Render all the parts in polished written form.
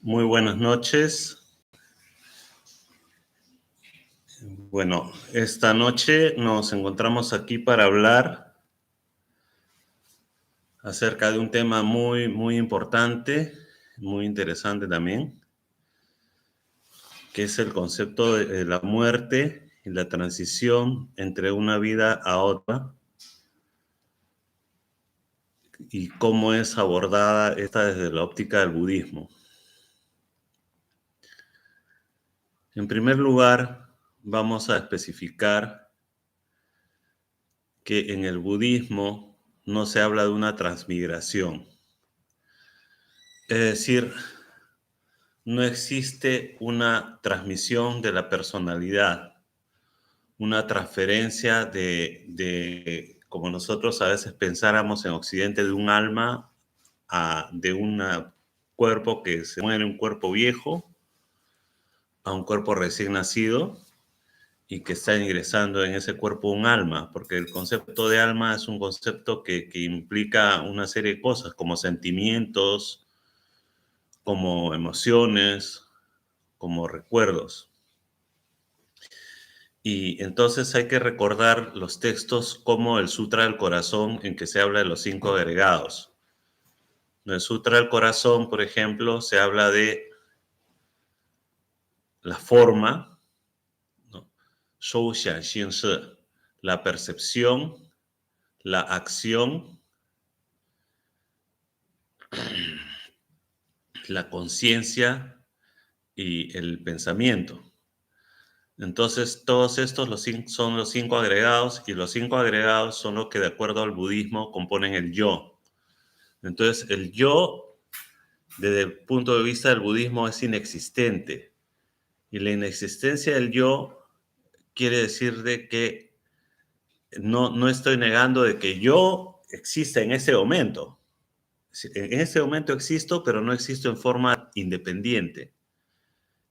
Muy buenas noches. Bueno, esta noche nos encontramos aquí para hablar acerca de un tema muy importante, muy interesante también, que es el concepto de la muerte y la transición entre una vida a otra y cómo es abordada esta desde la óptica del budismo. En primer lugar, vamos a especificar que en el budismo no se habla de una transmigración. Es decir, no existe una transmisión de la personalidad, una transferencia como nosotros a veces pensáramos en Occidente, de un alma de un cuerpo que se muere, un cuerpo viejo, a un cuerpo recién nacido y que está ingresando en ese cuerpo un alma, porque el concepto de alma es un concepto que implica una serie de cosas, como sentimientos, como emociones, como recuerdos. Y entonces hay que recordar los textos como el Sutra del Corazón, en que se habla de los 5 agregados. En el Sutra del Corazón, por ejemplo, se habla de la forma, ¿no? Shou Xian Xin Shi, la percepción, la acción, la conciencia y el pensamiento. Entonces, todos estos son los 5 agregados, y los 5 agregados son los que, de acuerdo al budismo, componen el yo. Entonces, el yo, desde el punto de vista del budismo, es inexistente. Y la inexistencia del yo quiere decir de que no estoy negando de que yo exista en ese momento. En ese momento existo, pero no existo en forma independiente.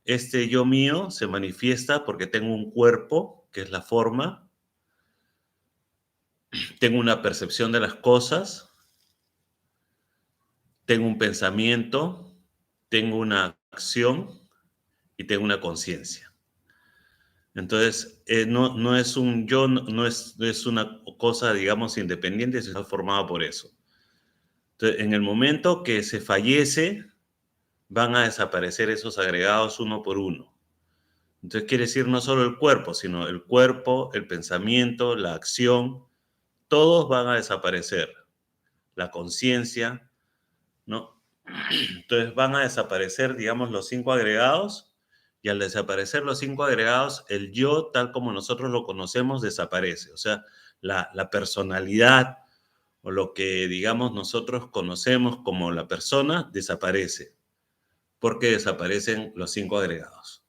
Este yo mío se manifiesta porque tengo un cuerpo, que es la forma, tengo una percepción de las cosas, tengo un pensamiento, tengo una acción y tengo una conciencia. Entonces, no es un yo, no es una cosa, digamos, independiente, sino formada por eso. Entonces, en el momento que se fallece, van a desaparecer esos agregados uno por uno. Entonces, quiere decir no solo el cuerpo, el pensamiento, la acción, todos van a desaparecer. La conciencia, ¿no? Entonces, van a desaparecer, digamos, los 5 agregados. Y al desaparecer los 5 agregados, el yo, tal como nosotros lo conocemos, desaparece. O sea, la personalidad, o lo que, digamos, nosotros conocemos como la persona, desaparece, porque desaparecen los 5 agregados.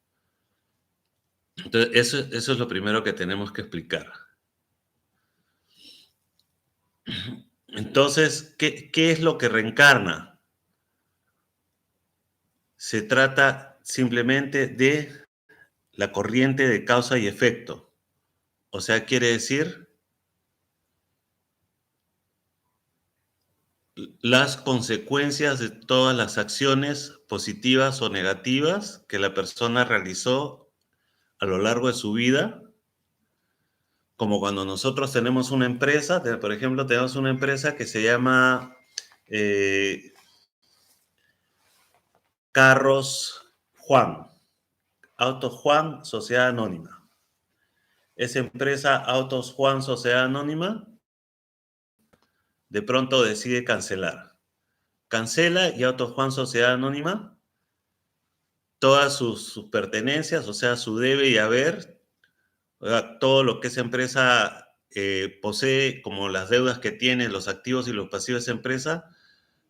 Entonces, eso es lo primero que tenemos que explicar. Entonces, ¿qué es lo que reencarna? Se trata simplemente de la corriente de causa y efecto. O sea, quiere decir las consecuencias de todas las acciones positivas o negativas que la persona realizó a lo largo de su vida, como cuando nosotros tenemos una empresa, por ejemplo, tenemos una empresa que se llama eh, Carros Juan, Autos Juan, Sociedad Anónima. Esa empresa, Autos Juan, Sociedad Anónima, de pronto decide cancelar. Cancela, y Autos Juan, Sociedad Anónima, todas sus pertenencias, o sea, su debe y haber, todo lo que esa empresa posee, como las deudas que tiene, los activos y los pasivos de esa empresa,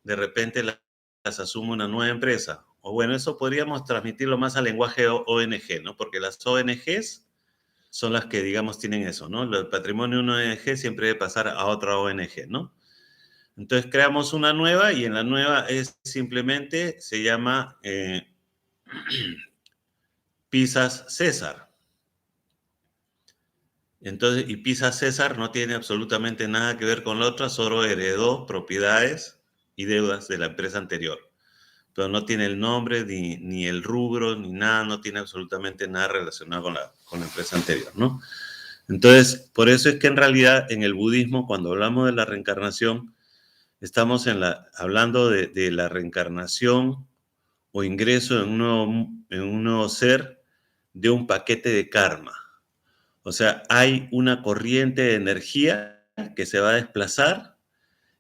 de repente las asume una nueva empresa. O bueno, eso podríamos transmitirlo más al lenguaje ONG, ¿no? Porque las ONGs son las que, digamos, tienen eso, ¿no? El patrimonio de una ONG siempre debe pasar a otra ONG, ¿no? Entonces creamos una nueva, y en la nueva es simplemente, se llama Pizzas César. Entonces, y Pizza César no tiene absolutamente nada que ver con la otra, solo heredó propiedades y deudas de la empresa anterior. pero no tiene el nombre, ni el rubro, ni nada, no tiene absolutamente nada relacionado con la empresa anterior, ¿no? Entonces, por eso es que en realidad en el budismo, cuando hablamos de la reencarnación, estamos hablando de la reencarnación o ingreso en un nuevo ser de un paquete de karma. O sea, hay una corriente de energía que se va a desplazar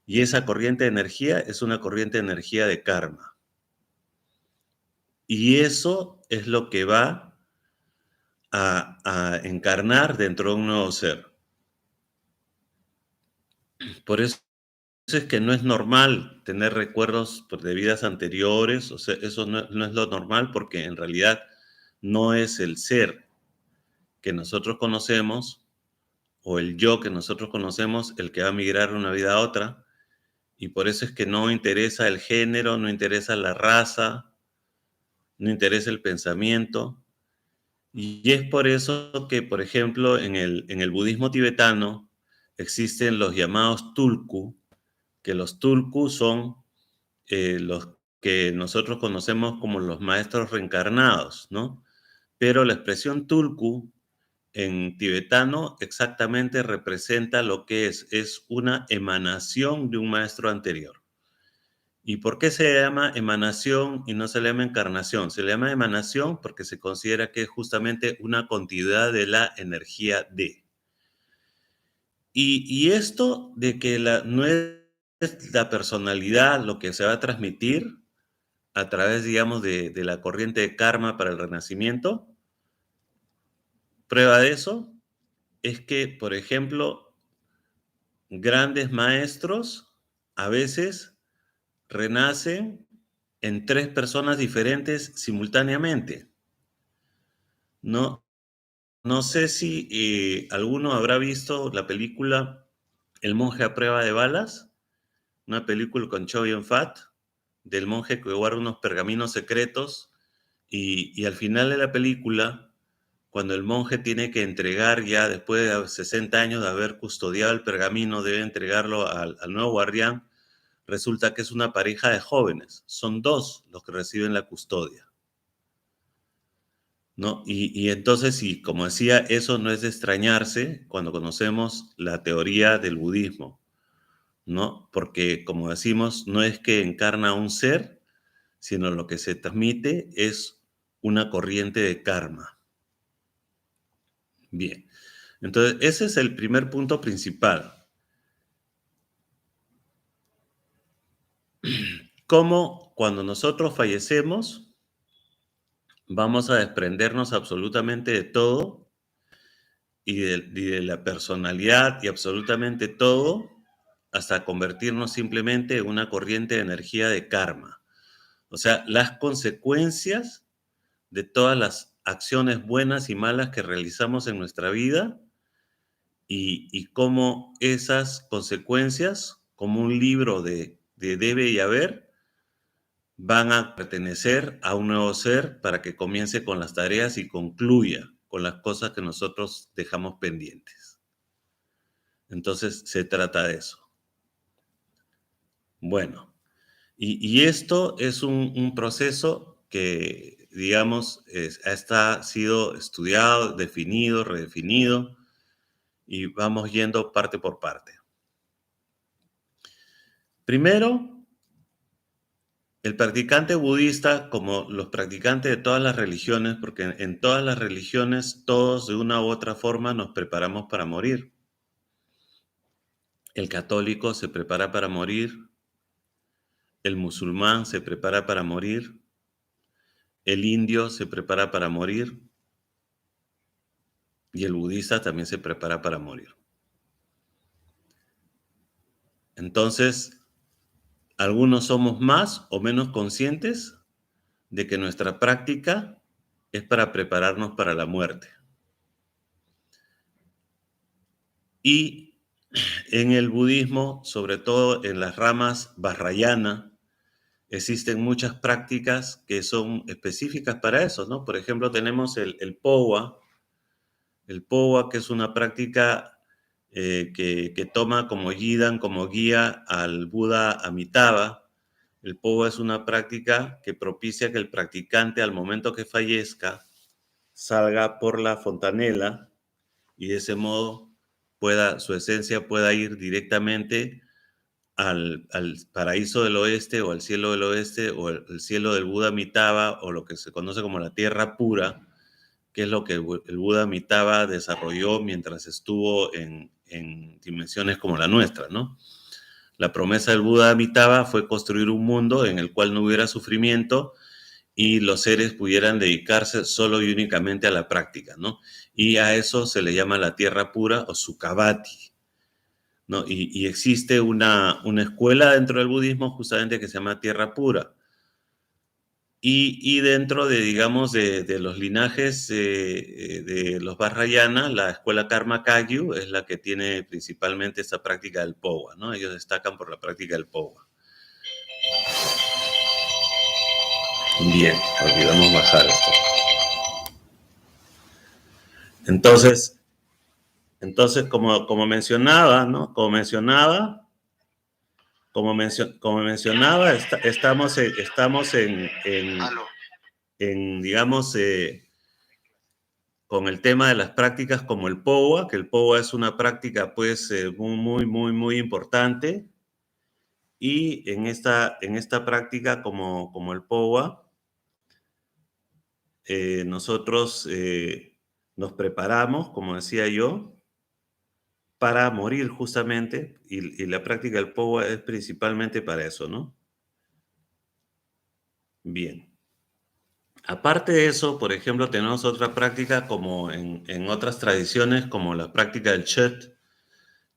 y esa corriente de energía es una corriente de energía de karma. Y eso es lo que va a encarnar dentro de un nuevo ser. Por eso es que no es normal tener recuerdos de vidas anteriores, o sea, eso no es lo normal porque en realidad no es el ser que nosotros conocemos o el yo que nosotros conocemos el que va a migrar de una vida a otra, y por eso es que no interesa el género, no interesa la raza, no interesa el pensamiento, y es por eso que, por ejemplo, en el budismo tibetano existen los llamados tulku, que los tulku son los que nosotros conocemos como los maestros reencarnados, ¿no? Pero la expresión tulku en tibetano exactamente representa lo que es una emanación de un maestro anterior. ¿Y por qué se llama emanación y no se le llama encarnación? Se le llama emanación porque se considera que es justamente una continuidad de la energía de. Y esto de que no es la personalidad lo que se va a transmitir a través, digamos, de la corriente de karma para el renacimiento, prueba de eso es que, por ejemplo, grandes maestros a veces renacen en 3 personas diferentes simultáneamente. No, no sé si alguno habrá visto la película El monje a prueba de balas, una película con Chow Yun-fat, del monje que guarda unos pergaminos secretos y al final de la película, cuando el monje tiene que entregar ya después de 60 años de haber custodiado el pergamino, debe entregarlo al nuevo guardián, resulta que es una pareja de jóvenes, son 2 los que reciben la custodia, ¿no? Y entonces, y como decía, eso no es de extrañarse cuando conocemos la teoría del budismo, ¿no? Porque, como decimos, no es que encarna un ser, sino lo que se transmite es una corriente de karma. Bien, entonces ese es el primer punto principal. Cómo cuando nosotros fallecemos vamos a desprendernos absolutamente de todo y de la personalidad y absolutamente todo hasta convertirnos simplemente en una corriente de energía de karma. O sea, las consecuencias de todas las acciones buenas y malas que realizamos en nuestra vida y cómo esas consecuencias, como un libro de debe y haber, van a pertenecer a un nuevo ser para que comience con las tareas y concluya con las cosas que nosotros dejamos pendientes. Entonces, se trata de eso. Bueno, y esto es un proceso que, digamos, ha sido estudiado, definido, redefinido, y vamos yendo parte por parte. Primero, el practicante budista, como los practicantes de todas las religiones, porque en todas las religiones todos de una u otra forma nos preparamos para morir. El católico se prepara para morir, el musulmán se prepara para morir, el indio se prepara para morir y el budista también se prepara para morir. Entonces, algunos somos más o menos conscientes de que nuestra práctica es para prepararnos para la muerte. Y en el budismo, sobre todo en las ramas vajrayana, existen muchas prácticas que son específicas para eso, ¿no? Por ejemplo, tenemos el powa, que es una práctica que toma como guía al Buda Amitabha, El powa es una práctica que propicia que el practicante al momento que fallezca salga por la fontanela y de ese modo su esencia pueda ir directamente al paraíso del oeste o al cielo del oeste o el cielo del Buda Amitabha o lo que se conoce como la tierra pura, que es lo que el Buda Amitabha desarrolló mientras estuvo en dimensiones como la nuestra, ¿no? La promesa del Buda Amitabha fue construir un mundo en el cual no hubiera sufrimiento y los seres pudieran dedicarse solo y únicamente a la práctica, ¿no? Y a eso se le llama la tierra pura o Sukhavati, ¿no? Y existe una escuela dentro del budismo justamente que se llama tierra pura. Y dentro de, digamos, de los linajes de los Vajrayana, la escuela Karma Kagyu es la que tiene principalmente esta práctica del Powa, ¿no? Ellos destacan por la práctica del Powa. Bien, olvidamos bajar esto. Entonces como mencionaba, ¿no? Como mencionaba, estamos digamos, con el tema de las prácticas como el POWA, que el POWA es una práctica pues muy importante. Y en esta práctica como el POWA, nosotros nos preparamos, como decía yo, para morir justamente, y la práctica del POWA es principalmente para eso, ¿no? Bien. Aparte de eso, por ejemplo, tenemos otra práctica como en otras tradiciones, como la práctica del Chet,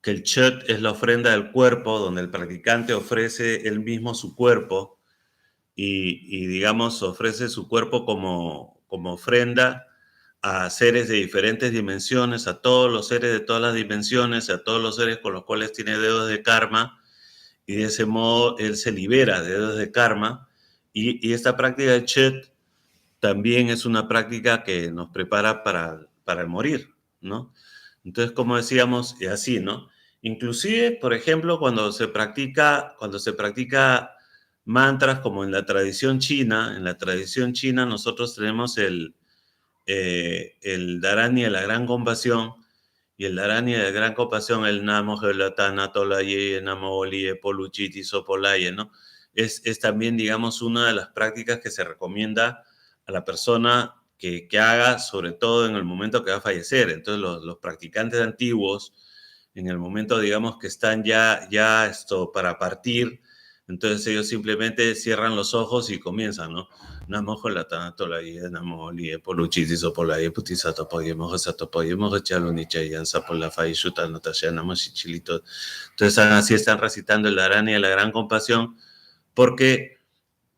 que el Chet es la ofrenda del cuerpo, donde el practicante ofrece él mismo su cuerpo y digamos, ofrece su cuerpo como ofrenda a seres de diferentes dimensiones, a todos los seres de todas las dimensiones, a todos los seres con los cuales tiene dedos de karma, y de ese modo él se libera de dedos de karma. Y esta práctica de Chet también es una práctica que nos prepara para el morir, ¿no? Entonces, como decíamos, es así, ¿no? Inclusive, por ejemplo, cuando se practica mantras como en la tradición china nosotros tenemos el Dharani de la Gran Compasión, y el Dharani de la Gran Compasión, el Namo Gelatana Tolaye, Namo Olie, Poluchiti Sopolaye, ¿no? Es también, digamos, una de las prácticas que se recomienda a la persona que haga, sobre todo en el momento que va a fallecer. Entonces, los practicantes antiguos, en el momento, digamos, que están ya para partir, entonces ellos simplemente cierran los ojos y comienzan, ¿no? Namo Gelatana Tolaye, Namo Olie, Poluchiti Sopolaye, Putisato Poye, Mojosato Poye, Mojachalo Nichayan, Sapola Fai, Shuta Notasha, Namo Shichilito. Entonces, así están recitando el Dharani de la Gran Compasión, porque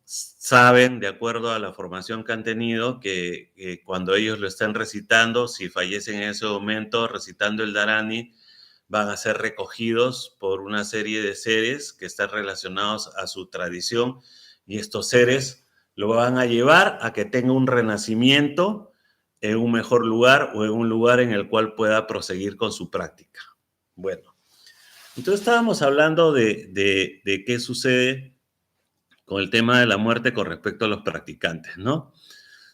saben, de acuerdo a la formación que han tenido, que cuando ellos lo están recitando, si fallecen en ese momento recitando el Dharani, van a ser recogidos por una serie de seres que están relacionados a su tradición, y estos seres lo van a llevar a que tenga un renacimiento en un mejor lugar o en un lugar en el cual pueda proseguir con su práctica. Bueno, entonces estábamos hablando de qué sucede con el tema de la muerte con respecto a los practicantes, ¿no?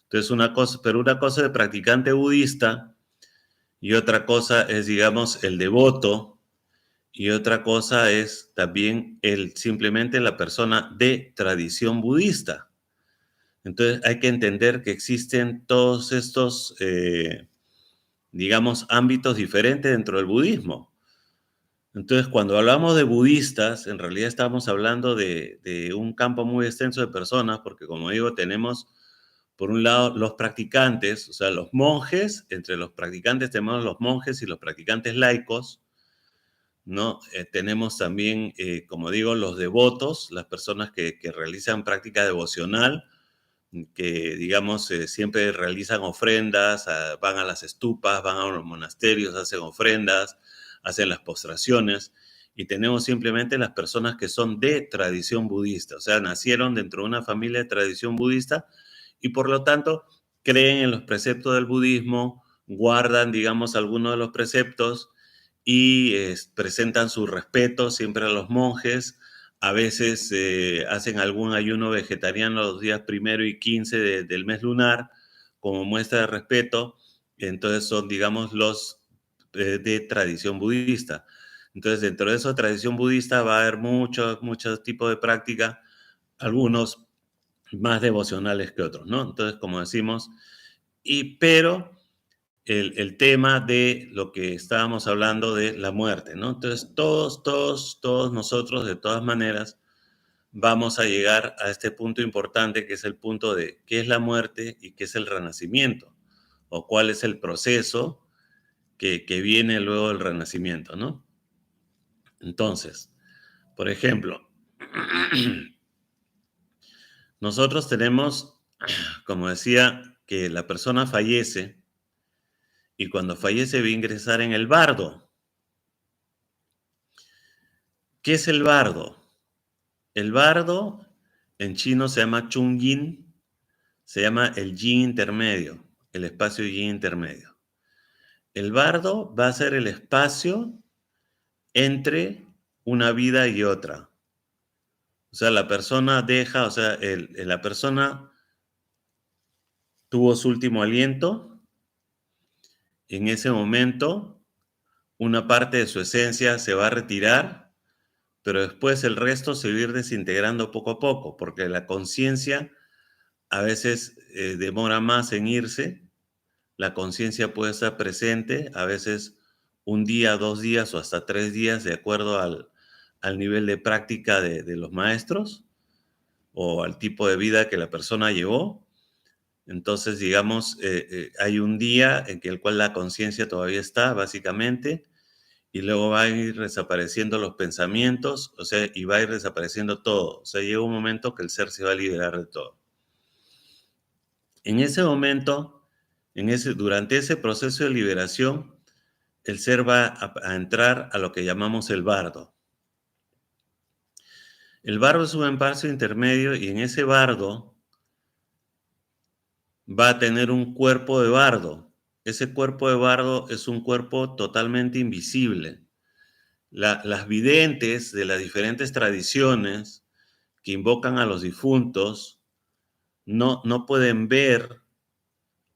Entonces, una cosa de practicante budista y otra cosa es, digamos, el devoto, y otra cosa es también simplemente la persona de tradición budista. Entonces, hay que entender que existen todos estos, digamos, ámbitos diferentes dentro del budismo. Entonces, cuando hablamos de budistas, en realidad estamos hablando de un campo muy extenso de personas, porque como digo, tenemos por un lado los practicantes, o sea, los monjes. Entre los practicantes tenemos los monjes y los practicantes laicos, ¿no? Tenemos también, como digo, los devotos, las personas que realizan práctica devocional, que, digamos, siempre realizan ofrendas, van a las estupas, van a los monasterios, hacen ofrendas, hacen las postraciones. Y tenemos simplemente las personas que son de tradición budista, o sea, nacieron dentro de una familia de tradición budista y por lo tanto creen en los preceptos del budismo, guardan, digamos, algunos de los preceptos y presentan su respeto siempre a los monjes, A veces hacen algún ayuno vegetariano los días 1 y 15 del mes lunar como muestra de respeto. Entonces son, digamos, los de tradición budista. Entonces, dentro de esa tradición budista va a haber muchos tipos de práctica, algunos más devocionales que otros, ¿no? Entonces, como decimos, pero el tema de lo que estábamos hablando de la muerte, ¿no? Entonces, todos nosotros, de todas maneras, vamos a llegar a este punto importante, que es el punto de qué es la muerte y qué es el renacimiento, o cuál es el proceso que viene luego del renacimiento, ¿no? Entonces, por ejemplo, nosotros tenemos, como decía, que la persona fallece y cuando fallece va a ingresar en el bardo. ¿Qué es el bardo? El bardo en chino se llama chung yin, se llama el yin intermedio, el espacio yin intermedio. El bardo va a ser el espacio entre una vida y otra. O sea, la persona deja, o sea, la persona tuvo su último aliento. En ese momento, una parte de su esencia se va a retirar, pero después el resto se va a ir desintegrando poco a poco, porque la conciencia a veces demora más en irse. La conciencia puede estar presente, a veces 1 día, 2 días o hasta 3 días, de acuerdo al nivel de práctica de los maestros o al tipo de vida que la persona llevó. Entonces, digamos, hay un día en que el cual la conciencia todavía está, básicamente, y luego va a ir desapareciendo los pensamientos, o sea, y va a ir desapareciendo todo. O sea, llega un momento que el ser se va a liberar de todo. En ese momento, durante ese proceso de liberación, el ser va a entrar a lo que llamamos el bardo. El bardo es un espacio intermedio y en ese bardo va a tener un cuerpo de bardo. Ese cuerpo de bardo es un cuerpo totalmente invisible. Las videntes de las diferentes tradiciones que invocan a los difuntos no pueden ver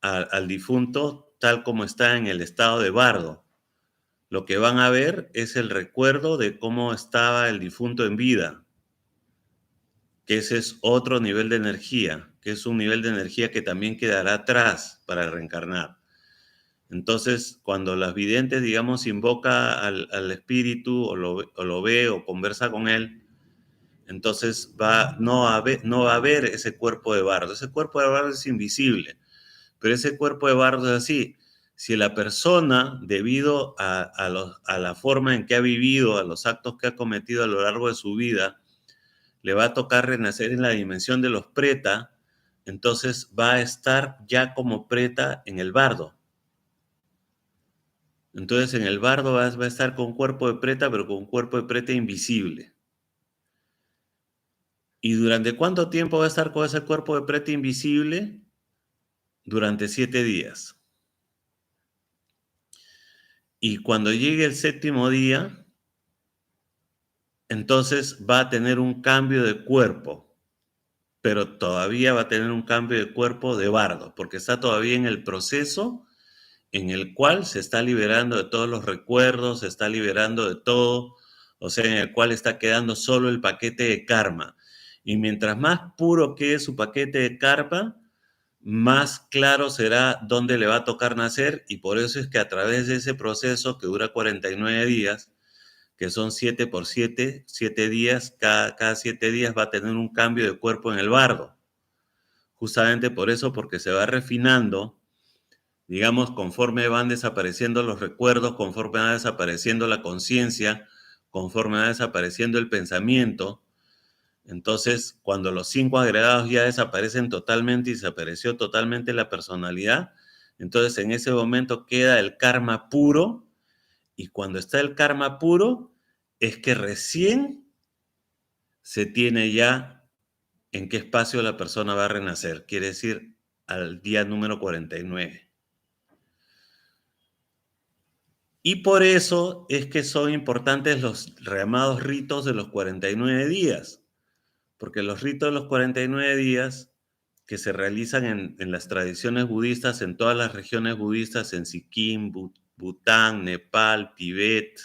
al difunto tal como está en el estado de bardo. Lo que van a ver es el recuerdo de cómo estaba el difunto en vida, que ese es otro nivel de energía, que es un nivel de energía que también quedará atrás para reencarnar. Entonces, cuando las videntes, digamos, invoca al espíritu o lo ve o conversa con él, entonces no va a ver ese cuerpo de bardo. Ese cuerpo de bardo es invisible, pero ese cuerpo de bardo es así. Si la persona, debido a la forma en que ha vivido, a los actos que ha cometido a lo largo de su vida, le va a tocar renacer en la dimensión de los preta, entonces va a estar ya como preta en el bardo. Entonces en el bardo va a estar con cuerpo de preta, pero con cuerpo de preta invisible. ¿Y durante cuánto tiempo va a estar con ese cuerpo de preta invisible? Durante 7 días. Y cuando llegue el séptimo día, entonces va a tener un cambio de cuerpo, pero todavía va a tener un cambio de cuerpo de bardo, porque está todavía en el proceso en el cual se está liberando de todos los recuerdos, se está liberando de todo, o sea, en el cual está quedando solo el paquete de karma. Y mientras más puro quede su paquete de karma, más claro será dónde le va a tocar nacer, y por eso es que a través de ese proceso que dura 49 días, que son 7 por 7, 7 días, cada 7 días va a tener un cambio de cuerpo en el bardo. Justamente por eso, porque se va refinando, digamos, conforme van desapareciendo los recuerdos, conforme va desapareciendo la conciencia, conforme va desapareciendo el pensamiento. Entonces, cuando los 5 agregados ya desaparecen totalmente y desapareció totalmente la personalidad, entonces en ese momento queda el karma puro, y cuando está el karma puro, es que recién se tiene ya en qué espacio la persona va a renacer, quiere decir al día número 49. Y por eso es que son importantes los llamados ritos de los 49 días, porque los ritos de los 49 días que se realizan en las tradiciones budistas, en todas las regiones budistas, en Sikkim, Bután, Nepal, Tibet,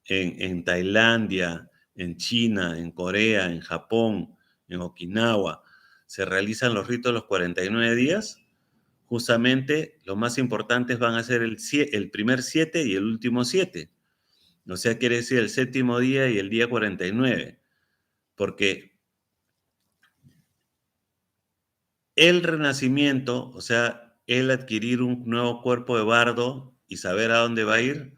en Tailandia, en China, en Corea, en Japón, en Okinawa, se realizan los ritos de los 49 días. Justamente los más importantes van a ser el primer 7 y el último 7. O sea, quiere decir el séptimo día y el día 49. Porque el renacimiento, o sea, el adquirir un nuevo cuerpo de bardo y saber a dónde va a ir,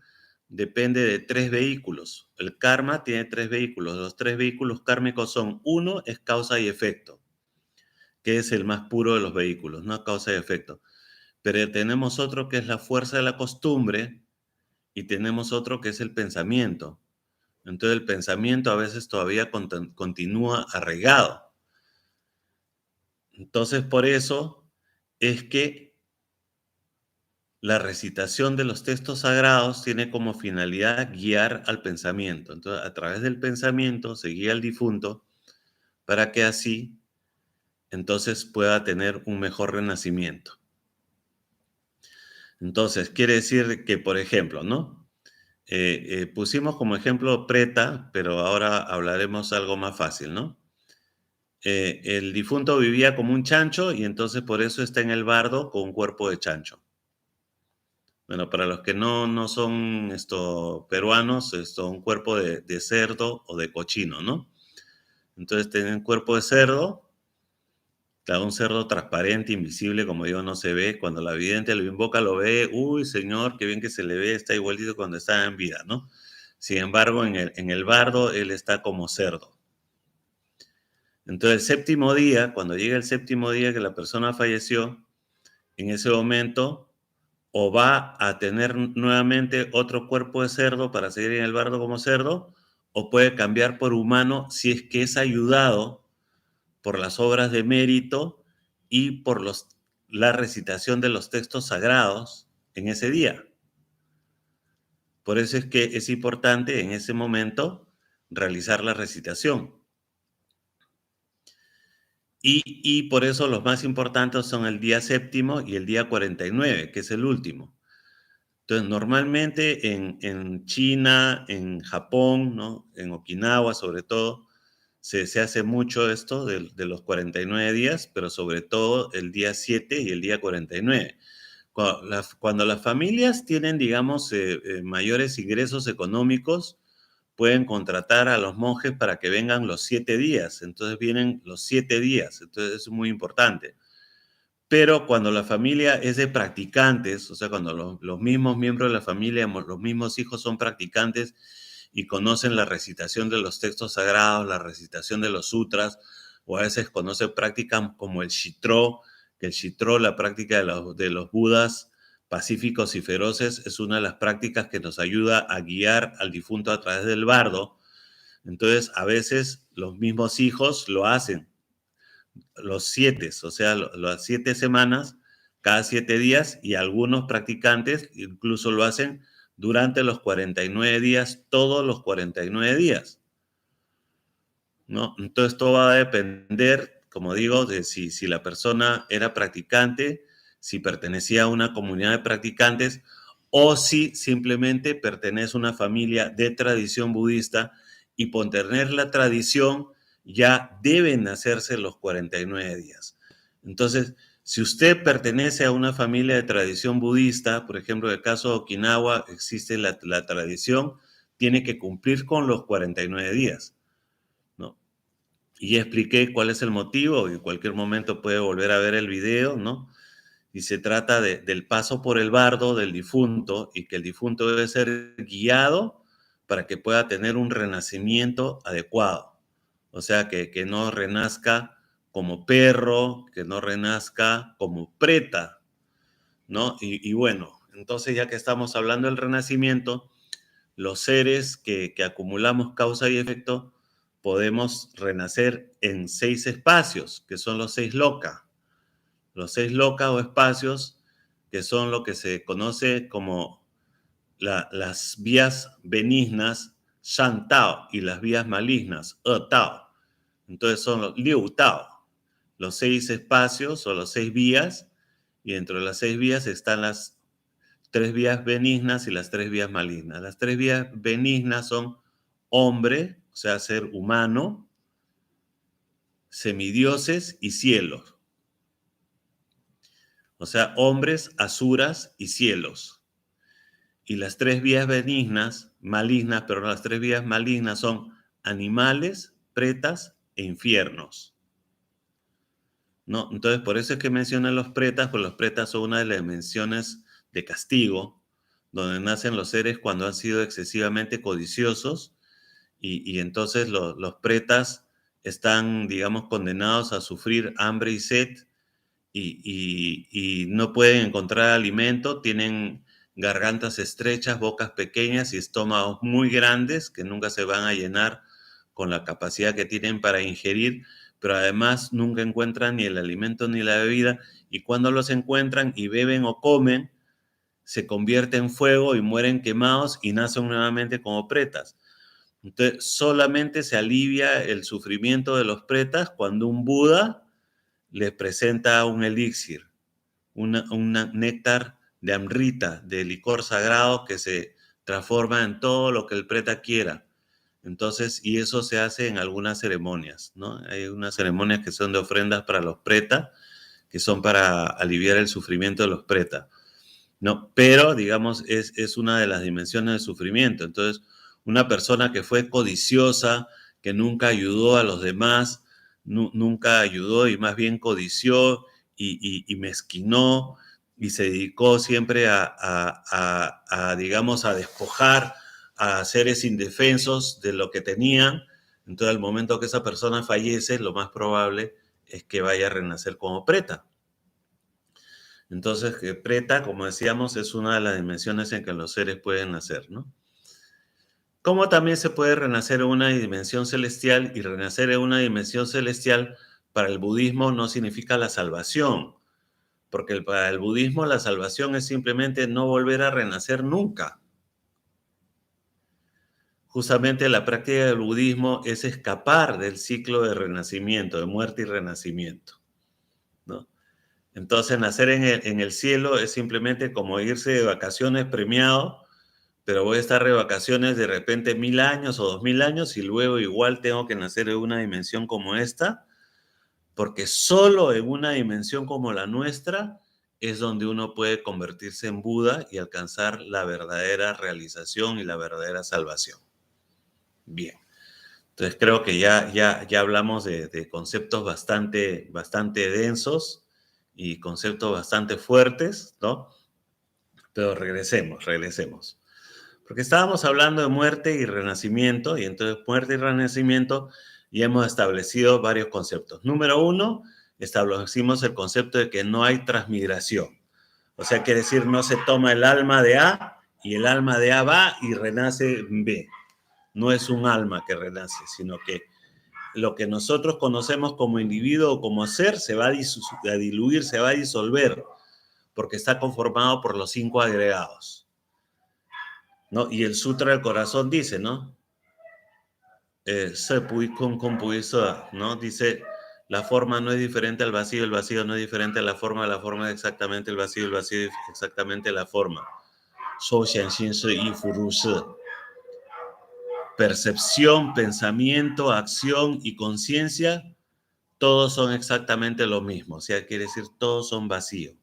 depende de 3 vehículos. El karma tiene 3 vehículos. Los 3 vehículos kármicos son: uno es causa y efecto, que es el más puro de los vehículos, no causa y efecto. Pero tenemos otro que es la fuerza de la costumbre y tenemos otro que es el pensamiento. Entonces el pensamiento a veces todavía continúa arraigado. Entonces por eso es que la recitación de los textos sagrados tiene como finalidad guiar al pensamiento. Entonces, a través del pensamiento se guía al difunto para que así entonces pueda tener un mejor renacimiento. Entonces, quiere decir que, por ejemplo, ¿no? Pusimos como ejemplo Preta, pero ahora hablaremos algo más fácil, ¿no? El difunto vivía como un chancho y entonces por eso está en el bardo con un cuerpo de chancho. Bueno, para los que no son peruanos, un cuerpo de cerdo o de cochino, ¿no? Entonces tienen cuerpo de cerdo, claro, un cerdo transparente, invisible, como digo, no se ve. Cuando la vidente lo invoca, lo ve, uy, señor, qué bien que se le ve, está igualito cuando estaba en vida, ¿no? Sin embargo, en el bardo, él está como cerdo. Entonces, el séptimo día, cuando llega el séptimo día que la persona falleció, en ese momento o va a tener nuevamente otro cuerpo de cerdo para seguir en el bardo como cerdo, o puede cambiar por humano si es que es ayudado por las obras de mérito y por la recitación de los textos sagrados en ese día. Por eso es que es importante en ese momento realizar la recitación. Y por eso los más importantes son el día séptimo y el día 49, que es el último. Entonces, normalmente en China, en Japón, ¿no? En Okinawa sobre todo, se hace mucho esto de los 49 días, pero sobre todo el día 7 y el día 49. Cuando las familias tienen, digamos, mayores ingresos económicos, pueden contratar a los monjes para que vengan los 7 días. Entonces vienen los 7 días. Entonces es muy importante. Pero cuando la familia es de practicantes, o sea, cuando los mismos miembros de la familia, los mismos hijos son practicantes y conocen la recitación de los textos sagrados, la recitación de los sutras, o a veces practican como el Shitro, que el Shitro, la práctica de los budas pacíficos y feroces, es una de las prácticas que nos ayuda a guiar al difunto a través del bardo. Entonces, a veces los mismos hijos lo hacen los 7, o sea, las 7 semanas, cada 7 días, y algunos practicantes incluso lo hacen durante los 49 días, todos los 49 días, ¿no? Entonces, todo va a depender, como digo, de si la persona era practicante, si pertenecía a una comunidad de practicantes o si simplemente pertenece a una familia de tradición budista y por tener la tradición ya deben hacerse los 49 días. Entonces, si usted pertenece a una familia de tradición budista, por ejemplo, en el caso de Okinawa existe la tradición, tiene que cumplir con los 49 días, ¿no? Y ya expliqué cuál es el motivo, en cualquier momento puede volver a ver el video, ¿no? Y se trata del paso por el bardo del difunto y que el difunto debe ser guiado para que pueda tener un renacimiento adecuado. O sea, que no renazca como perro, que no renazca como preta, ¿no? Y bueno, entonces ya que estamos hablando del renacimiento, los seres que acumulamos causa y efecto, podemos renacer en 6 espacios, que son los 6 loka. Los 6 loka o espacios que son lo que se conoce como las vías benignas, Shan Tao, y las vías malignas, Tao. Entonces son los Liu Tao, los 6 espacios o los 6 vías, y dentro de las 6 vías están las 3 vías benignas y las 3 vías malignas. Las 3 vías benignas son hombre, o sea, ser humano, semidioses y cielos. O sea, hombres, asuras y cielos. Y las 3 vías benignas, malignas, pero las 3 vías malignas son animales, pretas e infiernos. ¿No? Entonces, por eso es que mencionan los pretas, porque los pretas son una de las dimensiones de castigo, donde nacen los seres cuando han sido excesivamente codiciosos, y entonces los pretas están, digamos, condenados a sufrir hambre y sed, y no pueden encontrar alimento, tienen gargantas estrechas, bocas pequeñas y estómagos muy grandes que nunca se van a llenar con la capacidad que tienen para ingerir, pero además nunca encuentran ni el alimento ni la bebida, y cuando los encuentran y beben o comen, se convierte en fuego y mueren quemados y nacen nuevamente como pretas. Entonces, solamente se alivia el sufrimiento de los pretas cuando un Buda les presenta un elixir, un néctar de amrita, de licor sagrado que se transforma en todo lo que el preta quiera. Entonces, y eso se hace en algunas ceremonias, ¿no? Hay unas ceremonias que son de ofrendas para los pretas, que son para aliviar el sufrimiento de los pretas, ¿no? Pero, digamos, es una de las dimensiones del sufrimiento. Entonces, una persona que fue codiciosa, que nunca ayudó a los demás, nunca ayudó y más bien codició y mezquinó y se dedicó siempre digamos, a despojar a seres indefensos de lo que tenían. Entonces, al momento que esa persona fallece, lo más probable es que vaya a renacer como preta. Entonces, que preta, como decíamos, es una de las dimensiones en que los seres pueden nacer, ¿no? Como también se puede renacer en una dimensión celestial, y renacer en una dimensión celestial para el budismo no significa la salvación, porque para el budismo la salvación es simplemente no volver a renacer nunca. Justamente la práctica del budismo es escapar del ciclo de renacimiento, de muerte y renacimiento, ¿no? Entonces, nacer en el cielo es simplemente como irse de vacaciones premiado, pero voy a estar de vacaciones de repente 1000 años o 2000 años y luego igual tengo que nacer en una dimensión como esta, porque solo en una dimensión como la nuestra es donde uno puede convertirse en Buda y alcanzar la verdadera realización y la verdadera salvación. Bien. Entonces creo que ya hablamos de conceptos bastante densos y conceptos bastante fuertes, ¿no? Pero regresemos. Porque estábamos hablando de muerte y renacimiento, y entonces muerte y renacimiento ya hemos establecido varios conceptos. Número 1, establecimos el concepto de que no hay transmigración. O sea, quiere decir, no se toma el alma de A y el alma de A va y renace en B. No es un alma que renace, sino que lo que nosotros conocemos como individuo o como ser se va a diluir, se va a disolver, porque está conformado por los 5 agregados, ¿no? Y el Sutra del Corazón dice, ¿no? ¿No? Dice, la forma no es diferente al vacío, el vacío no es diferente a la forma es exactamente el vacío es exactamente la forma. Percepción, pensamiento, acción y conciencia, todos son exactamente lo mismo. O sea, quiere decir, todos son vacíos.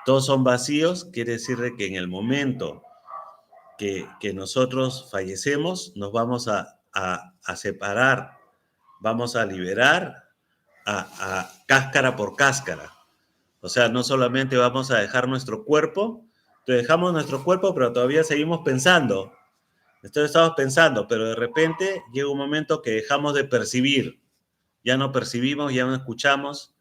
Todos son vacíos, quiere decir que en el momento que nosotros fallecemos, nos vamos a separar, vamos a liberar a cáscara por cáscara. O sea, no solamente vamos a dejar nuestro cuerpo, dejamos nuestro cuerpo, pero todavía seguimos pensando. Entonces estamos pensando, pero de repente llega un momento que dejamos de percibir. Ya no percibimos, ya no escuchamos.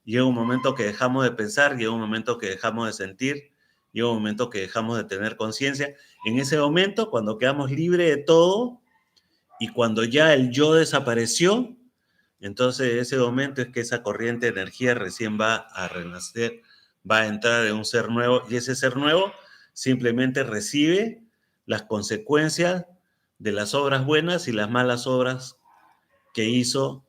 Llega un momento que dejamos de pensar, llega un momento que dejamos de sentir, llega un momento que dejamos de tener conciencia. En ese momento, cuando quedamos libres de todo y cuando ya el yo desapareció, entonces ese momento es que esa corriente de energía recién va a renacer, va a entrar en un ser nuevo, y ese ser nuevo simplemente recibe las consecuencias de las obras buenas y las malas obras que hizo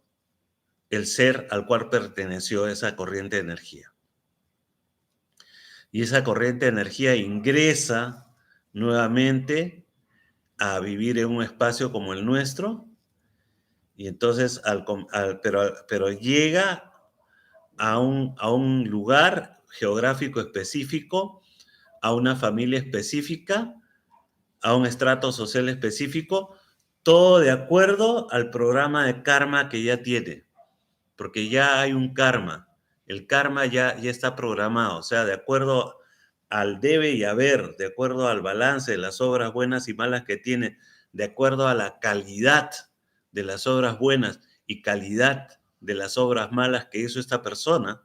el ser al cual perteneció esa corriente de energía. Y esa corriente de energía ingresa nuevamente a vivir en un espacio como el nuestro, y entonces, pero llega a un lugar geográfico específico, a una familia específica, a un estrato social específico, todo de acuerdo al programa de karma que ya tiene, porque ya hay un karma. El karma ya está programado, o sea, de acuerdo al debe y haber, de acuerdo al balance de las obras buenas y malas que tiene, de acuerdo a la calidad de las obras buenas y calidad de las obras malas que hizo esta persona.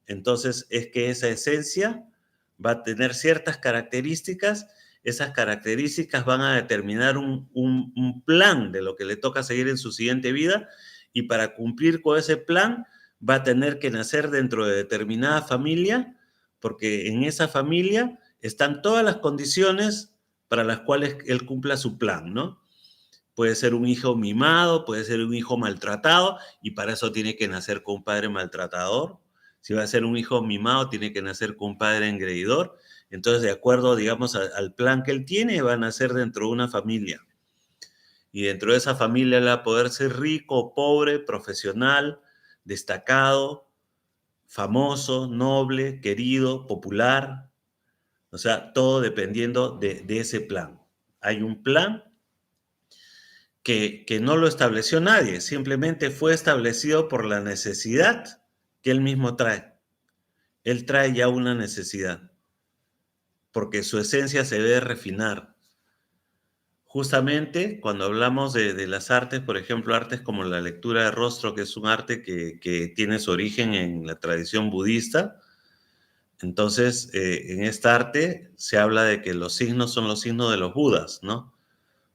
Entonces es que esa esencia va a tener ciertas características, esas características van a determinar un plan de lo que le toca seguir en su siguiente vida, y para cumplir con ese plan va a tener que nacer dentro de determinada familia, porque en esa familia están todas las condiciones para las cuales él cumpla su plan, ¿no? Puede ser un hijo mimado, puede ser un hijo maltratado, y para eso tiene que nacer con un padre maltratador. Si va a ser un hijo mimado, tiene que nacer con un padre engreidor. Entonces, de acuerdo, digamos, al plan que él tiene, va a nacer dentro de una familia. Y dentro de esa familia él va a poder ser rico, pobre, profesional, destacado, famoso, noble, querido, popular. O sea, todo dependiendo de ese plan. Hay un plan que no lo estableció nadie, simplemente fue establecido por la necesidad que él mismo trae. Él trae ya una necesidad, porque su esencia se debe refinar. Justamente cuando hablamos de las artes, por ejemplo, artes como la lectura de rostro, que es un arte que tiene su origen en la tradición budista, entonces en esta arte se habla de que los signos son los signos de los Budas, ¿no?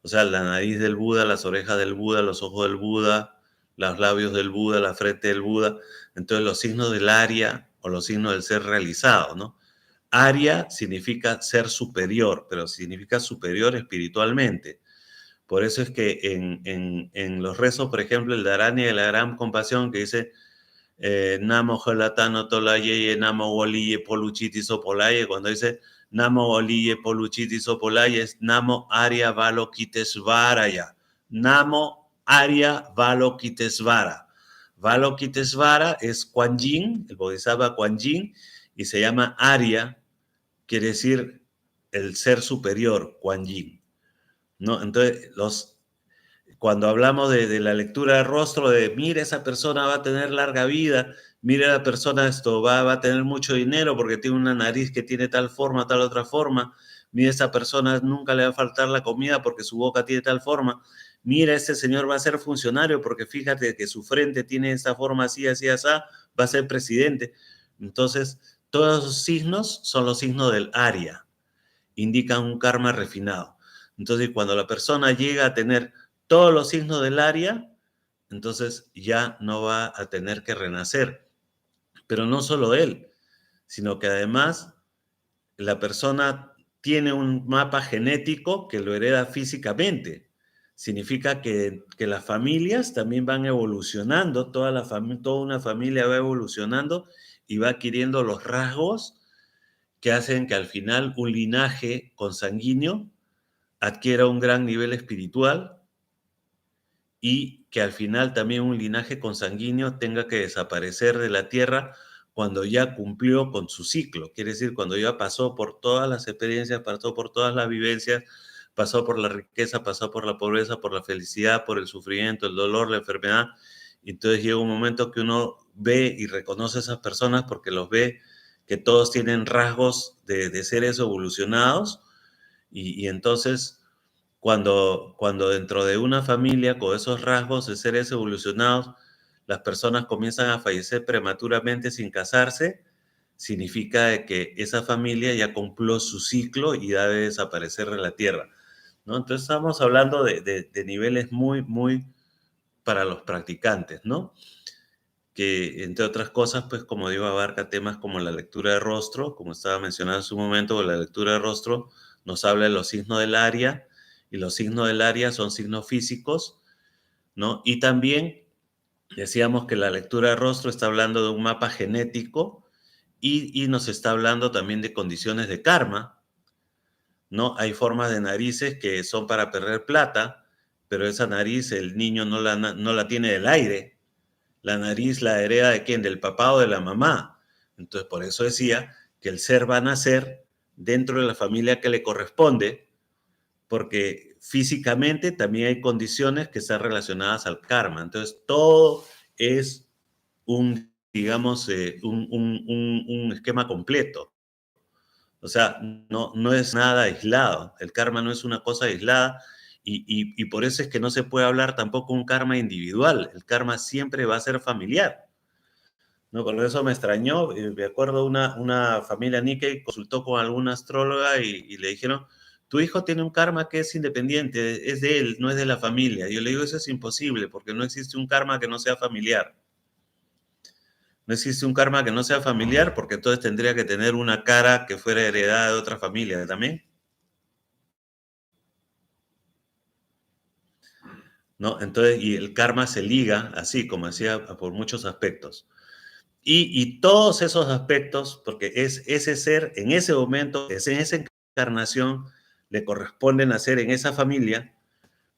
O sea, la nariz del Buda, las orejas del Buda, los ojos del Buda, los labios del Buda, la frente del Buda. Entonces, los signos del Arya o los signos del ser realizado, ¿no? Arya significa ser superior, pero significa superior espiritualmente. Por eso es que en los rezos, por ejemplo, el de Aranya de la Gran Compasión, que dice Namo Gelatano Tolaye, Namo Waliye Poluchiti Sopolaye, cuando dice Namo Waliye Poluchiti Sopolaye, es Namo Arya Valokitesvaraya. Namo Arya Valokitesvara. Valokitesvara es Kuan Yin, el Bodhisattva Kuan Yin, y se llama Arya, quiere decir el ser superior, Kuan Yin, ¿no? Entonces, cuando hablamos de la lectura de rostro, de mira, esa persona va a tener larga vida, mira, la persona va a tener mucho dinero porque tiene una nariz que tiene tal forma, tal otra forma, mira, esa persona nunca le va a faltar la comida porque su boca tiene tal forma, mira, este señor va a ser funcionario porque fíjate que su frente tiene esta forma así, así, así, va a ser presidente. Entonces, todos esos signos son los signos del Arya, indican un karma refinado. Entonces, cuando la persona llega a tener todos los signos del Arya, entonces ya no va a tener que renacer. Pero no solo él, sino que además la persona tiene un mapa genético que lo hereda físicamente. Significa que las familias también van evolucionando, toda una familia va evolucionando y va adquiriendo los rasgos que hacen que al final un linaje consanguíneo adquiera un gran nivel espiritual, y que al final también un linaje consanguíneo tenga que desaparecer de la tierra cuando ya cumplió con su ciclo. Quiere decir, cuando ya pasó por todas las experiencias, pasó por todas las vivencias, pasó por la riqueza, pasó por la pobreza, por la felicidad, por el sufrimiento, el dolor, la enfermedad. Y entonces llega un momento que uno ve y reconoce a esas personas porque los ve que todos tienen rasgos de seres evolucionados, y entonces cuando dentro de una familia con esos rasgos de seres evolucionados, las personas comienzan a fallecer prematuramente sin casarse, significa de que esa familia ya cumplió su ciclo y debe desaparecer de la tierra, ¿no? Entonces estamos hablando de niveles muy, muy para los practicantes, ¿no? que entre otras cosas, pues como digo, abarca temas como la lectura de rostro, como estaba mencionando en su momento, la lectura de rostro nos habla de los signos del área, y los signos del área son signos físicos, ¿no? Y también decíamos que la lectura de rostro está hablando de un mapa genético y nos está hablando también de condiciones de karma, ¿no? Hay formas de narices que son para perder plata, pero esa nariz el niño no la tiene del aire. La nariz la hereda de quién, del papá o de la mamá. Entonces, por eso decía que el ser va a nacer dentro de la familia que le corresponde, porque físicamente también hay condiciones que están relacionadas al karma. Entonces, todo es un, digamos, un esquema completo. O sea, no es nada aislado. El karma no es una cosa aislada y por eso es que no se puede hablar tampoco de un karma individual. El karma siempre va a ser familiar. No, por eso me extrañó. Me acuerdo una familia Nikkei consultó con alguna astróloga y le dijeron, tu hijo tiene un karma que es independiente, es de él, no es de la familia. Yo le digo, eso es imposible porque no existe un karma que no sea familiar. No existe un karma que no sea familiar porque entonces tendría que tener una cara que fuera heredada de otra familia también, ¿no? Entonces, y el karma se liga así, como decía, por muchos aspectos. Y todos esos aspectos, porque es ese ser en ese momento, es en esa encarnación, le corresponde nacer en esa familia,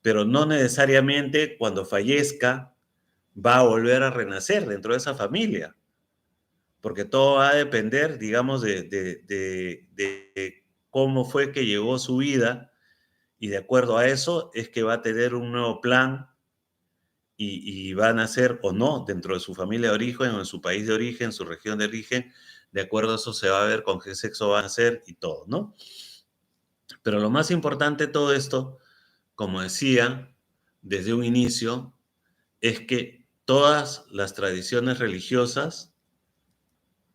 pero no necesariamente cuando fallezca va a volver a renacer dentro de esa familia, porque todo va a depender, digamos, de cómo fue que llegó su vida y de acuerdo a eso es que va a tener un nuevo plan y van a nacer o no dentro de su familia de origen o en su país de origen, su región de origen, de acuerdo a eso se va a ver con qué sexo van a ser y todo, ¿no? Pero lo más importante de todo esto, como decía desde un inicio, es que todas las tradiciones religiosas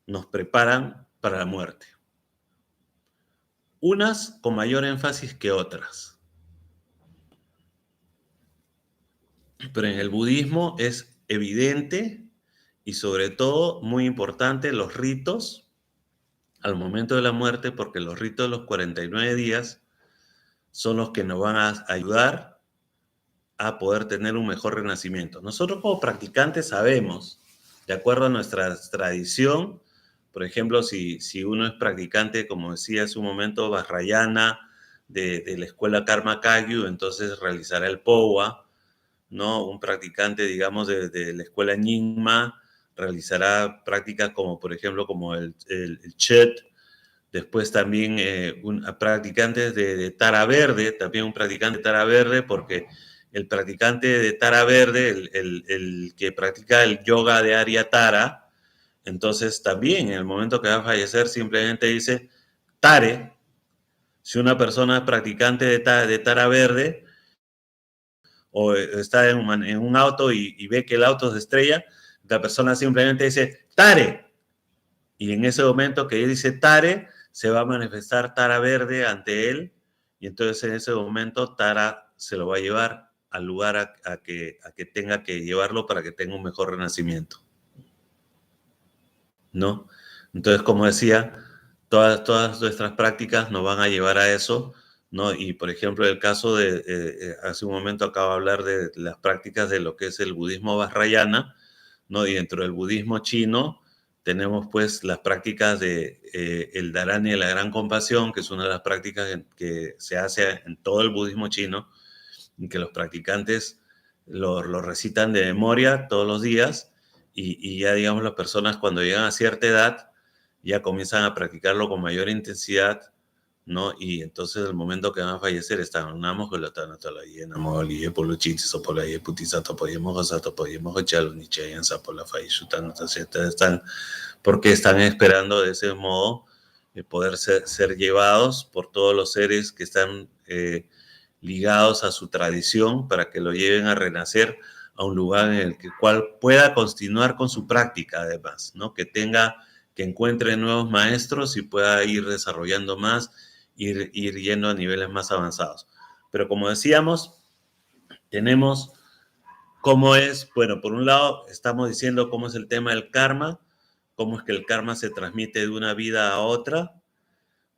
nos preparan para la muerte, unas con mayor énfasis que otras, pero en el budismo es evidente y sobre todo muy importante los ritos al momento de la muerte, porque los ritos de los 49 días son los que nos van a ayudar a poder tener un mejor renacimiento. Nosotros como practicantes sabemos, de acuerdo a nuestra tradición, por ejemplo, si uno es practicante, como decía hace un momento, Vajrayana, de la escuela Karma Kagyu, entonces realizará el POWA, ¿no? Un practicante, digamos, de la escuela Nyingma, realizará prácticas como, por ejemplo, como el Chet. Después también practicantes de Tara Verde, también un practicante de Tara Verde, porque el practicante de Tara Verde, el que practica el yoga de Arya Tara, entonces también en el momento que va a fallecer simplemente dice Tare. Si una persona es practicante de Tara Verde o está en un auto y ve que el auto se estrella, la persona simplemente dice Tare. Y en ese momento que él dice Tare, se va a manifestar Tara verde ante él, y entonces en ese momento Tara se lo va a llevar al lugar a que tenga que llevarlo para que tenga un mejor renacimiento, ¿no? Entonces, como decía, todas nuestras prácticas nos van a llevar a eso, ¿no? Y, por ejemplo, el caso hace un momento acabo de hablar de las prácticas de lo que es el budismo vajrayana, ¿no? Y dentro del budismo chino tenemos pues las prácticas de el dharana y la gran compasión, que es una de las prácticas que se hace en todo el budismo chino, y que los practicantes lo recitan de memoria todos los días, y ya digamos las personas cuando llegan a cierta edad ya comienzan a practicarlo con mayor intensidad, ¿no? Y entonces el momento que van a fallecer están unamos con la tana la llena moli y por los chistes o por la putiza podíamos gozar podíamos echarlo ni chayanza por la fallecida están porque están esperando de ese modo poder ser llevados por todos los seres que están ligados a su tradición para que lo lleven a renacer a un lugar en el cual pueda continuar con su práctica además, ¿no? Que encuentre nuevos maestros y pueda ir desarrollando más, ir yendo a niveles más avanzados. Pero como decíamos, tenemos ¿Cómo es? Bueno, por un lado estamos diciendo cómo es el tema del karma, cómo es que el karma se transmite de una vida a otra.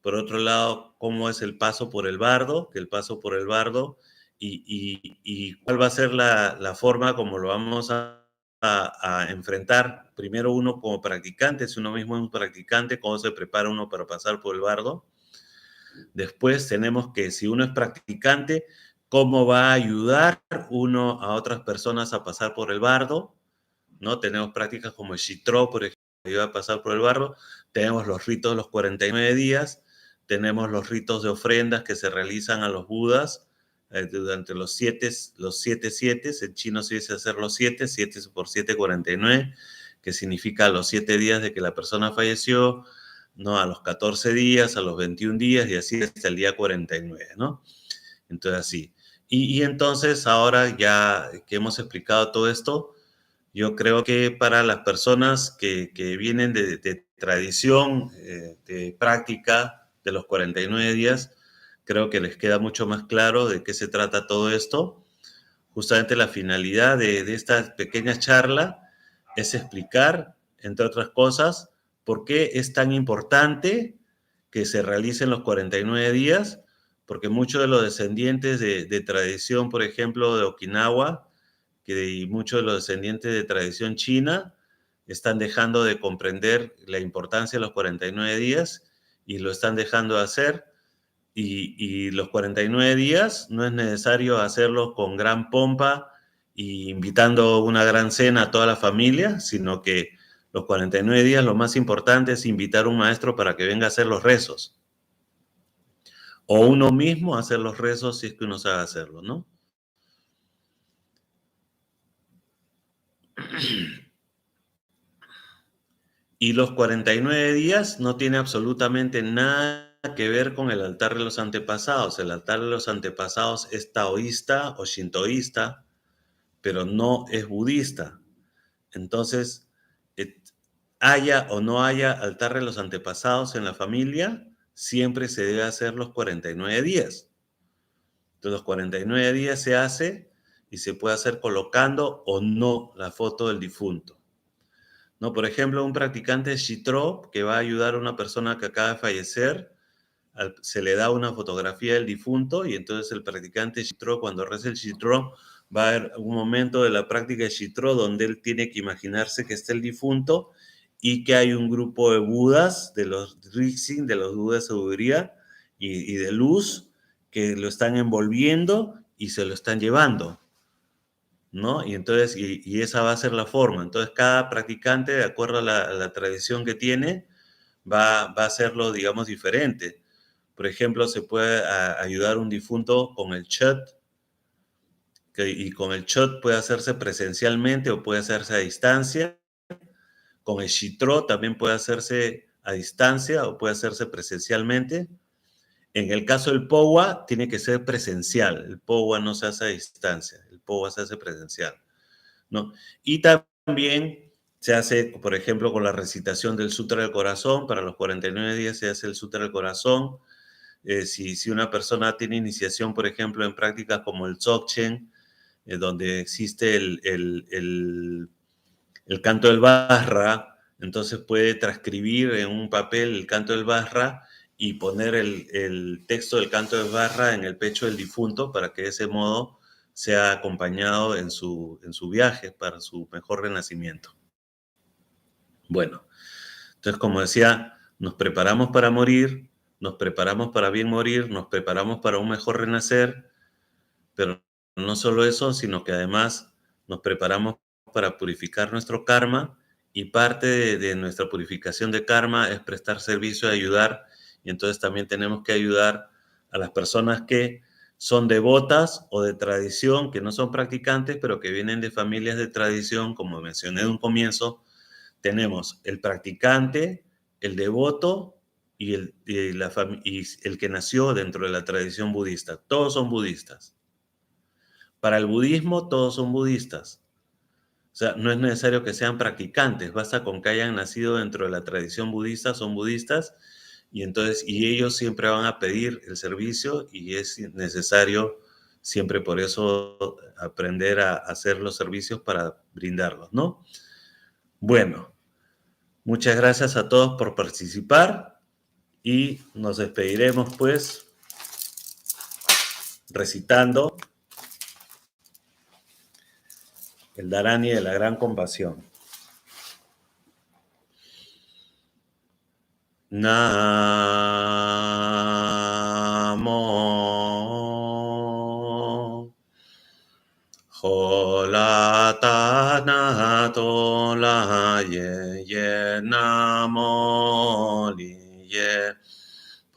Por otro lado, cómo es el paso por el bardo, que el paso por el bardo, y cuál va a ser la forma como lo vamos a enfrentar. Primero uno como practicante, si uno mismo es un practicante, cómo se prepara uno para pasar por el bardo. Después tenemos que, si uno es practicante, cómo va a ayudar uno a otras personas a pasar por el bardo, ¿no? Tenemos prácticas como el Shitro, por ejemplo, que iba a pasar por el bardo. Tenemos los ritos de los 49 días. Tenemos los ritos de ofrendas que se realizan a los budas durante los siete, en chino se dice hacer los 7 por 7, 49, que significa los 7 días de que la persona falleció, ¿no? A los 14 días, a los 21 días y así hasta el día 49, ¿no? Entonces así. Y entonces ahora ya que hemos explicado todo esto, yo creo que para las personas que vienen de tradición, de práctica de los 49 días, creo que les queda mucho más claro de qué se trata todo esto. Justamente la finalidad de esta pequeña charla es explicar, entre otras cosas, por qué es tan importante que se realicen los 49 días, porque muchos de los descendientes de tradición, por ejemplo, de Okinawa, y muchos de los descendientes de tradición china, están dejando de comprender la importancia de los 49 días y lo están dejando de hacer. Y los 49 días no es necesario hacerlos con gran pompa y invitando una gran cena a toda la familia, sino que los 49 días lo más importante es invitar a un maestro para que venga a hacer los rezos. O uno mismo a hacer los rezos si es que uno sabe hacerlo, ¿no? Y los 49 días no tiene absolutamente nada que ver con el altar de los antepasados. El altar de los antepasados es taoísta o shintoísta, pero no es budista. Entonces, haya o no haya altar de los antepasados en la familia, siempre se debe hacer los 49 días. Entonces, los 49 días se hace y se puede hacer colocando o no la foto del difunto. ¿No? Por ejemplo, un practicante de Shitro que va a ayudar a una persona que acaba de fallecer, se le da una fotografía del difunto y entonces el practicante Shitro, cuando reza el Shitro, va a haber un momento de la práctica de Shitro donde él tiene que imaginarse que está el difunto y que hay un grupo de budas, de los Rixin, de los budas de sabiduría y de luz, que lo están envolviendo y se lo están llevando, ¿no? Y entonces, y esa va a ser la forma. Entonces, cada practicante, de acuerdo a la tradición que tiene, va a hacerlo, digamos, diferente. Por ejemplo, se puede ayudar a un difunto con el chat, y con el chat puede hacerse presencialmente o puede hacerse a distancia. Con el shitro también puede hacerse a distancia o puede hacerse presencialmente. En el caso del POWA, tiene que ser presencial. El POWA no se hace a distancia, el POWA se hace presencial, ¿no? Y también se hace, por ejemplo, con la recitación del Sutra del Corazón. Para los 49 días se hace el Sutra del Corazón. Si una persona tiene iniciación, por ejemplo, en prácticas como el Dzogchen, donde existe el canto del Vajra, entonces puede transcribir en un papel el canto del Vajra y poner el texto del canto del Vajra en el pecho del difunto para que de ese modo sea acompañado en su viaje para su mejor renacimiento. Bueno, entonces como decía, nos preparamos para morir, nos preparamos para bien morir, nos preparamos para un mejor renacer, pero no solo eso, sino que además nos preparamos para purificar nuestro karma y parte de nuestra purificación de karma es prestar servicio y ayudar, y entonces también tenemos que ayudar a las personas que son devotas o de tradición, que no son practicantes, pero que vienen de familias de tradición, como mencioné en un comienzo. Tenemos el practicante, el devoto y el que nació dentro de la tradición budista. Todos son budistas. Para el budismo, todos son budistas. O sea, no es necesario que sean practicantes, basta con que hayan nacido dentro de la tradición budista, son budistas, y entonces, y ellos siempre van a pedir el servicio y es necesario siempre por eso aprender a hacer los servicios para brindarlos, ¿no? Bueno, muchas gracias a todos por participar y nos despediremos pues recitando el Dharani de la Gran Compasión. Namo Holatana Tola Ye Namo Ye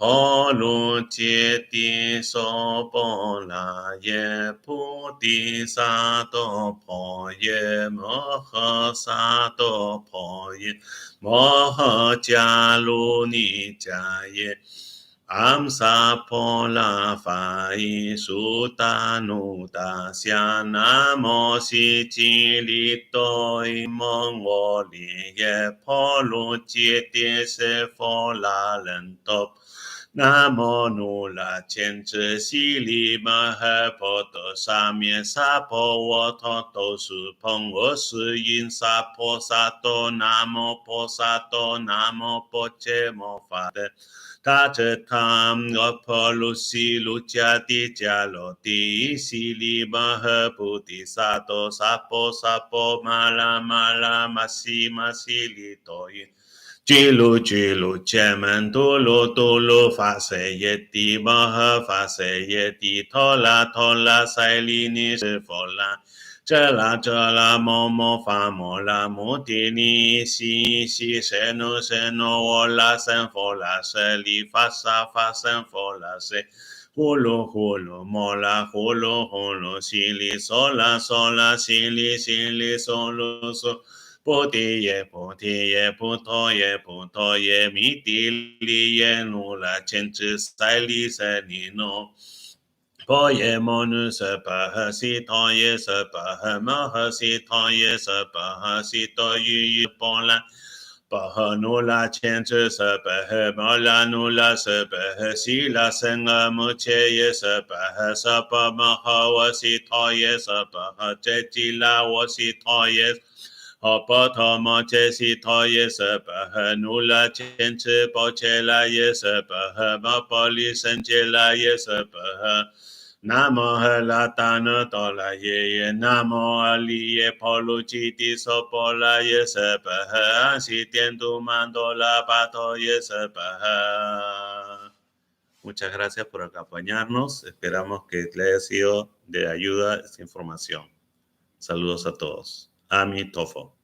Polu Chieti Sopola Ye Puti Sato Poye Moha Sato Poye Moha Jaluni Jaye Amsa Pola Fai Sutanuta Sianamo Sicilito in Mongolie Polu Chieti Se Fola Lentop Namo Nula Chen Tzu Si Li Ma He Poto Sa Mie Sa Po Wo To To Su Pong Wo Su Yin Sa Po Sa To Namo Po Sa To Namo Po Che Mo Fa De Ta Che Tam Ngo Po Lu Si Lu Chia Ti Chia Lo Ti Si Li Ma He Pu Ti Sa To Sa Po Ma La Ma Si Li To Yin Jilu chemen tulu fa se yeti maha fa se yeti tola sai li ni se fola chela momo fa mola muti ni si se no wola sen fola se li fa sen fola se hulu mola hulu si li sola si li solo Potiye, putoye, mitiliye, nula, chenchu, saili, senino. Poye, monu, sepaha, sitoye, sepaha, maha, sitoye, sepaha, sitoye, pola. Paha, nula, chenchu, sepaha, mola, nula, sepaha, sila, senga, mucheye, sepaha, sapa, maha, wasitoye, sepaha, chechila, wasitoye, Hopatama chesi toye sepaha nula chenche pochela ye sepaha mapali senchela ye sepaha Namo helatana tola ye namo aliye poluchiti sopola ye sepaha sitientu mandola pato ye sepaha. Muchas gracias por acompañarnos. Esperamos que les haya sido de ayuda esta información. Saludos a todos. Ami Tofo.